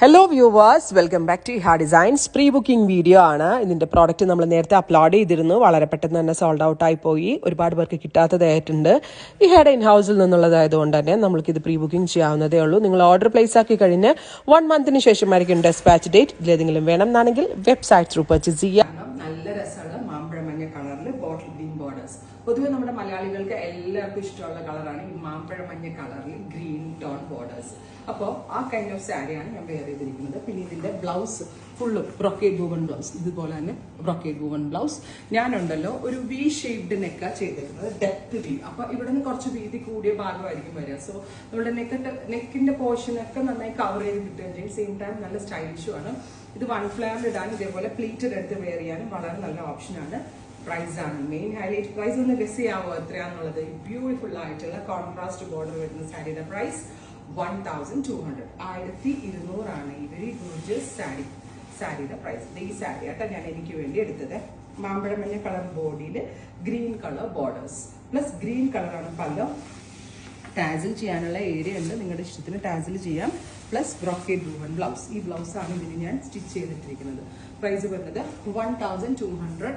Hello viewers, welcome back to Iha designs. Pre booking video ആണ്. ഇതിന്റെ product നമ്മൾ നേരത്തെ അപ്ലോഡ് ചെയ്തിരുന്നു. വളരെ പെട്ടെന്ന് തന്നെ സോൾഡ് ഔട്ട് ആയി പോയി. ഒരുപാട് പേർക്ക് കിട്ടാത്തതായിട്ടുണ്ട്. ഇഹയുടെ ഇൻ ഹൗസിൽ നിന്നുള്ളതായതുകൊണ്ട് തന്നെ നമ്മൾക്ക് ഇത് പ്രീ ബുക്കിംഗ് ചെയ്യാവുന്നതേ ഉള്ളൂ. നിങ്ങൾ ഓർഡർ പ്ലേസ് ആക്കി കഴിഞ്ഞ് 1 മന്തിന് ശേഷമായിരിക്കും ഡെസ്പാച്ച് ഡേറ്റ്. ഇതിലേതെങ്കിലും വേണം എന്നാണെങ്കിൽ വെബ്സൈറ്റ് ത്രൂ പർച്ചേസ് ചെയ്യാം. നല്ല രസമുള്ള മാമ്പഴ മഞ്ഞ കളറിൽ ബോട്ടിൽ ഗ്രീൻ ബോർഡേഴ്സ്. പൊതുവെ നമ്മുടെ മലയാളികൾക്ക് എല്ലാവർക്കും ഇഷ്ടമുള്ള കളറാണ് ഈ മാമ്പഴ മഞ്ഞ കളറിൽ ഗ്രീൻ ടോൺ ബോർഡേഴ്സ്. അപ്പോൾ ആ കൈൻഡ് ഓഫ് സാരിയാണ് ഞാൻ വെയർ ചെയ്തിരിക്കുന്നത്. പിന്നെ ഇതിന്റെ blouse full brocade woven blouse, ഇതുപോലെ തന്നെ ബ്രൊക്കേഡ് വൂവൺ ബ്ലൗസ്. ഞാനുണ്ടല്ലോ ഒരു വി ഷേപ്ഡ് നെക്കാ ചെയ്തിരിക്കുന്നത്, ഡെപ്ത് വി. അപ്പൊ ഇവിടെ നിന്ന് കുറച്ച് വീതി കൂടിയ ഭാഗമായിരിക്കും വരിക. സോ നമ്മുടെ നെക്കിന്റെ പോർഷനൊക്കെ നന്നായി കവർ ചെയ്ത് കിട്ടുകയും ചെയ്യും. സെയിം ടൈം നല്ല സ്റ്റൈലിഷും ആണ്. ഇത് 1 ഫ്ലെയറിൽ ഇടാനും ഇതേപോലെ പ്ലീറ്റഡ് എടുത്ത് വെയർ ചെയ്യാനും വളരെ നല്ല ഓപ്ഷനാണ്. പ്രൈസ് ആണ് മെയിൻ ഹൈലൈറ്റ്. പ്രൈസ് ഒന്ന് ഗസ് ചെയ്യാവോ എത്രയാന്നുള്ളത്? ബ്യൂട്ടിഫുൾ ആയിട്ടുള്ള കോൺട്രാസ്റ്റ് ബോർഡർ വരുന്ന സാരിയുടെ പ്രൈസ് 1200. 1200 ആണ് ഈ വെരി ഗോർജിയസ് സാരിയുടെ പ്രൈസ്. ഈ സാരി ആട്ടോ ഞാൻ എനിക്ക് വേണ്ടി എടുത്തത്. മാമ്പഴമഞ്ഞ കളർ ബോഡിയിൽ green colour borders plus green കളറാണ് പല. ടാസിൽ ചെയ്യാനുള്ള ഏരിയ ഉണ്ട്, നിങ്ങളുടെ ഇഷ്ടത്തിന് ടാസിൽ ചെയ്യാം. Plus brocade woven blouse. ഈ ബ്ലൗസ് ആണ് ഇതിന് ഞാൻ സ്റ്റിച്ച് ചെയ്തിട്ടിരിക്കുന്നത്. പ്രൈസ് വരുന്നത് 1200.